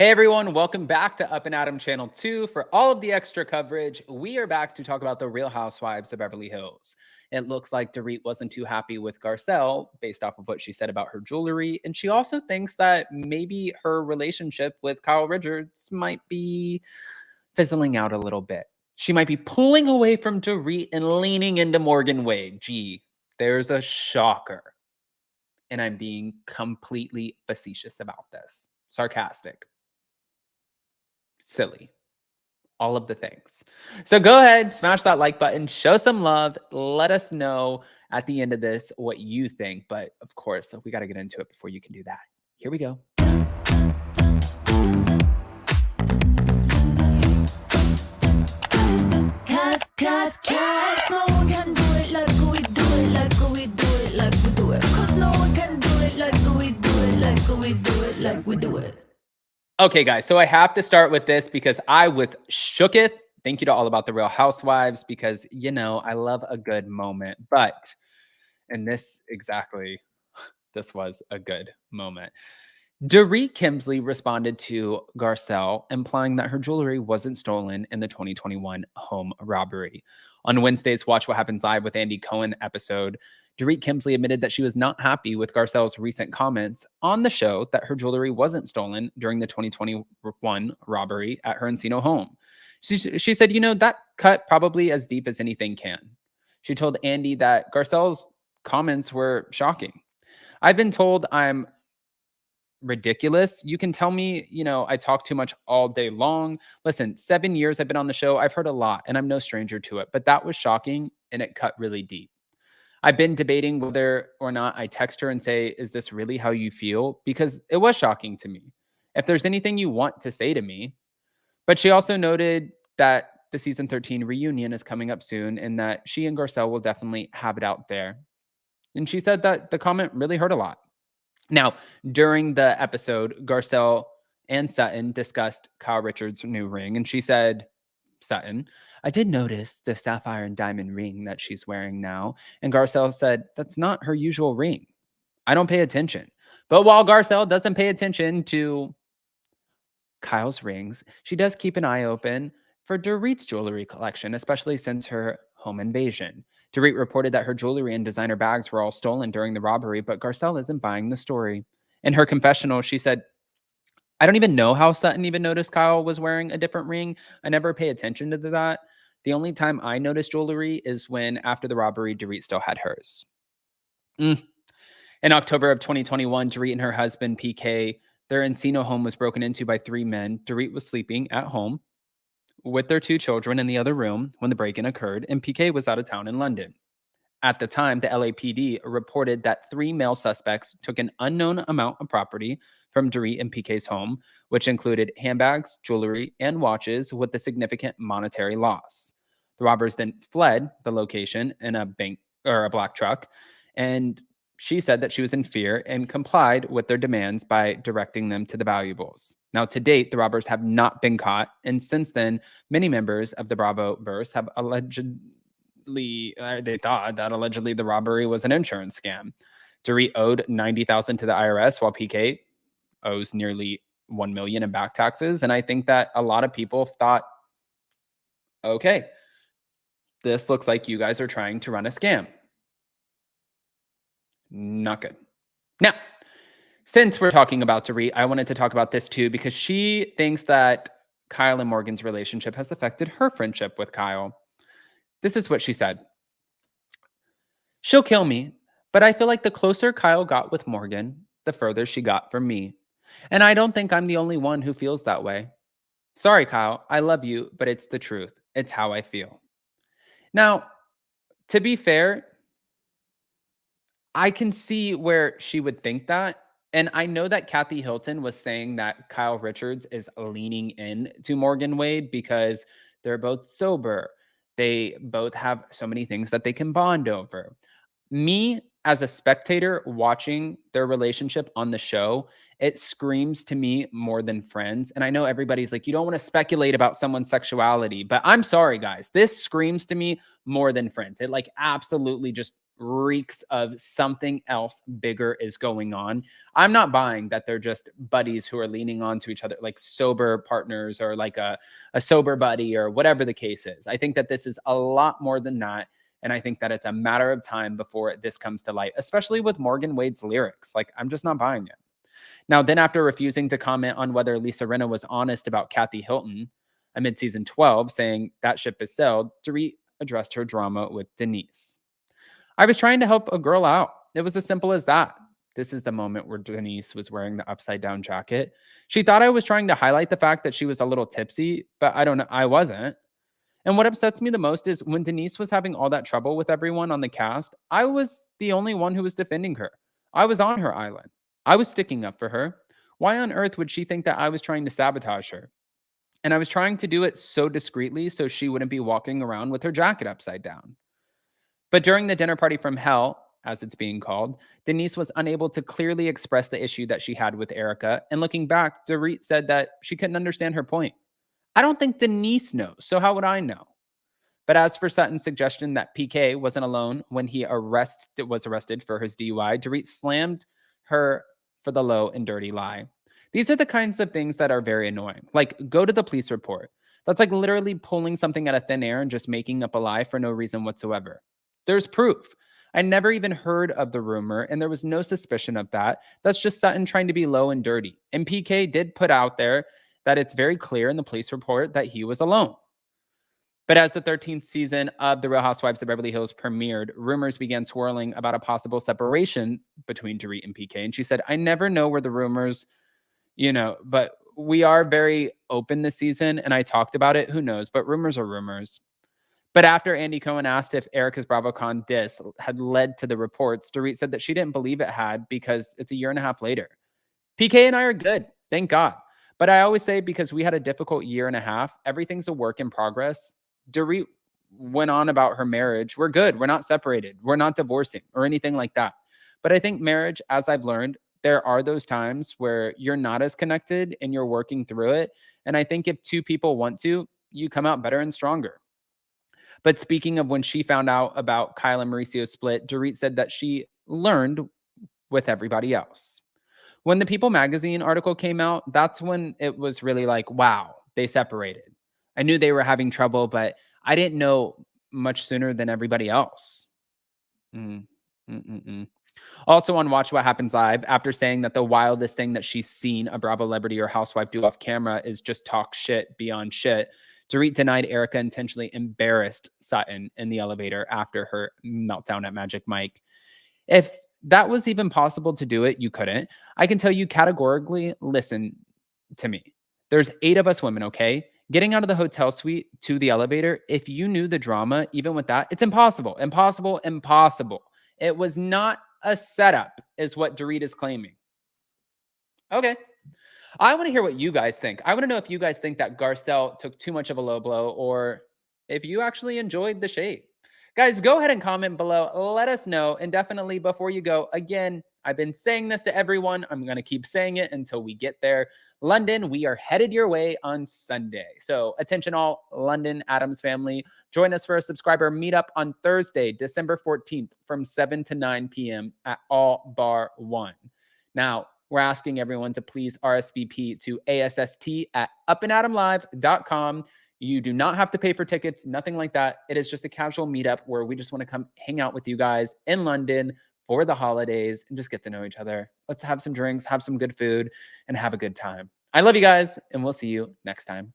Hey everyone, welcome back to Up and Adam Channel 2. For all of the extra coverage, we are back to talk about the Real Housewives of Beverly Hills. It looks like Dorit wasn't too happy with Garcelle based off of what she said about her jewelry, and she also thinks that maybe her relationship with Kyle Richards might be fizzling out a little bit. She might be pulling away from Dorit and leaning into Morgan Wade. Gee, there's a shocker. And I'm being completely facetious about this. Sarcastic. Silly, all of the things. So go ahead, smash that like button, show some love. Let us know at the end of this what you think. But of course, we got to get into it before you can do that. Here we go. Cause no one can do it like we do it, like we do it, like we do it. Cause no one can do it like we do it, like we do it, like we do it. Okay, guys, so I have to start with this because I was shooketh. Thank you to All About the Real Housewives because, you know, I love a good moment. But, and this was a good moment. Dorit Kemsley responded to Garcelle, implying that her jewelry wasn't stolen in the 2021 home robbery. On Wednesday's Watch What Happens Live with Andy Cohen episode, Dorit Kemsley admitted that she was not happy with Garcelle's recent comments on the show that her jewelry wasn't stolen during the 2021 robbery at her Encino home. She said, you know, that cut probably as deep as anything can. She told Andy that Garcelle's comments were shocking. I've been told I'm ridiculous. You can tell me, you know, I talk too much all day long. Listen, 7 years I've been on the show. I've heard a lot and I'm no stranger to it, but that was shocking and it cut really deep. I've been debating whether or not I text her and say, is this really how you feel? Because it was shocking to me. If there's anything you want to say to me. But she also noted that the season 13 reunion is coming up soon and that she and Garcelle will definitely have it out there. And she said that the comment really hurt a lot. Now, during the episode, Garcelle and Sutton discussed Kyle Richards' new ring, and she said, Sutton, I did notice the sapphire and diamond ring that she's wearing now. And Garcelle said, that's not her usual ring. I don't pay attention. But while Garcelle doesn't pay attention to Kyle's rings, she does keep an eye open for Dorit's jewelry collection, especially since her home invasion. Dorit reported that her jewelry and designer bags were all stolen during the robbery, but Garcelle isn't buying the story. In her confessional, she said, I don't even know how Sutton even noticed Kyle was wearing a different ring. I never pay attention to that. The only time I noticed jewelry is when, after the robbery, Dorit still had hers. In October of 2021, Dorit and her husband, PK, their Encino home was broken into by 3 men. Dorit was sleeping at home with their 2 children in the other room when the break-in occurred, and PK was out of town in London. At the time, the LAPD reported that 3 male suspects took an unknown amount of property from Dorit and PK's home, which included handbags, jewelry, and watches with a significant monetary loss. The robbers then fled the location in a black truck, and she said that she was in fear and complied with their demands by directing them to the valuables. Now, to date, the robbers have not been caught, and since then, many members of the Bravo verse have they thought that allegedly the robbery was an insurance scam. Dorit owed $90,000 to the IRS, while PK owes nearly $1 million in back taxes. And I think that a lot of people thought, okay, this looks like you guys are trying to run a scam. Not good. Now, since we're talking about Dorit, I wanted to talk about this too, because she thinks that Kyle and Morgan's relationship has affected her friendship with Kyle. This is what she said. She'll kill me, but I feel like the closer Kyle got with Morgan, the further she got from me. And I don't think I'm the only one who feels that way. Sorry, Kyle, I love you, but it's the truth. It's how I feel. Now, to be fair, I can see where she would think that. And I know that Kathy Hilton was saying that Kyle Richards is leaning in to Morgan Wade because they're both sober. They both have so many things that they can bond over. Me, as a spectator watching their relationship on the show, it screams to me more than friends. And I know everybody's like, you don't want to speculate about someone's sexuality, but I'm sorry, guys. This screams to me more than friends. It like absolutely just reeks of something else bigger is going on. I'm not buying that they're just buddies who are leaning on to each other, like sober partners or like a sober buddy or whatever the case is. I think that this is a lot more than that. And I think that it's a matter of time before this comes to light, especially with Morgan Wade's lyrics. Like, I'm just not buying it. Now, then after refusing to comment on whether Lisa Rinna was honest about Kathy Hilton amid season 12, saying that ship is sailed, Dorit addressed her drama with Denise. I was trying to help a girl out. It was as simple as that. This is the moment where Denise was wearing the upside down jacket. She thought I was trying to highlight the fact that she was a little tipsy, but I don't know. I wasn't. And what upsets me the most is when Denise was having all that trouble with everyone on the cast, I was the only one who was defending her. I was on her island. I was sticking up for her. Why on earth would she think that I was trying to sabotage her? And I was trying to do it so discreetly so she wouldn't be walking around with her jacket upside down. But during the dinner party from hell, as it's being called, Denise was unable to clearly express the issue that she had with Erica. And looking back, Dorit said that she couldn't understand her point. I don't think Denise knows, so how would I know? But as for Sutton's suggestion that PK wasn't alone when he was arrested for his DUI, Dorit slammed her for the low and dirty lie. These are the kinds of things that are very annoying. Like, go to the police report. That's like literally pulling something out of thin air and just making up a lie for no reason whatsoever. There's proof. I never even heard of the rumor, and there was no suspicion of that. That's just Sutton trying to be low and dirty. And PK did put out there that it's very clear in the police report that he was alone. But as the 13th season of The Real Housewives of Beverly Hills premiered, rumors began swirling about a possible separation between Dorit and PK. And she said, I never know where the rumors, but we are very open this season. And I talked about it. Who knows? But rumors are rumors. But after Andy Cohen asked if Erica's BravoCon diss had led to the reports, Dorit said that she didn't believe it had because it's a year and a half later. PK and I are good. Thank God. But I always say because we had a difficult year and a half, everything's a work in progress. Dorit went on about her marriage. We're good. We're not separated. We're not divorcing or anything like that. But I think marriage, as I've learned, there are those times where you're not as connected and you're working through it. And I think if two people want to, you come out better and stronger. But speaking of when she found out about Kyle and Mauricio's split, Dorit said that she learned with everybody else. When the People magazine article came out, that's when it was really like, wow, they separated. I knew they were having trouble, but I didn't know much sooner than everybody else. Also on Watch What Happens Live, after saying that the wildest thing that she's seen a Bravo celebrity or housewife do off camera is just talk shit beyond shit, Dorit denied Erica intentionally embarrassed Sutton in the elevator after her meltdown at Magic Mike. If that was even possible to do it, you couldn't. I can tell you categorically, listen to me. There's 8 of us women, okay? Getting out of the hotel suite to the elevator, if you knew the drama, even with that, it's impossible, impossible, impossible. It was not a setup, is what Dorit is claiming. Okay. I want to hear what you guys think. I want to know if you guys think that Garcelle took too much of a low blow or if you actually enjoyed the shade. Guys, go ahead and comment below. Let us know. And definitely before you go, again, I've been saying this to everyone. I'm going to keep saying it until we get there. London, we are headed your way on Sunday. So attention all London Adams family. Join us for a subscriber meetup on Thursday, December 14th from 7 to 9 p.m. at All Bar 1. Now, we're asking everyone to please RSVP to ASST@upandadamlive.com. You do not have to pay for tickets, nothing like that. It is just a casual meetup where we just want to come hang out with you guys in London for the holidays and just get to know each other. Let's have some drinks, have some good food, and have a good time. I love you guys, and we'll see you next time.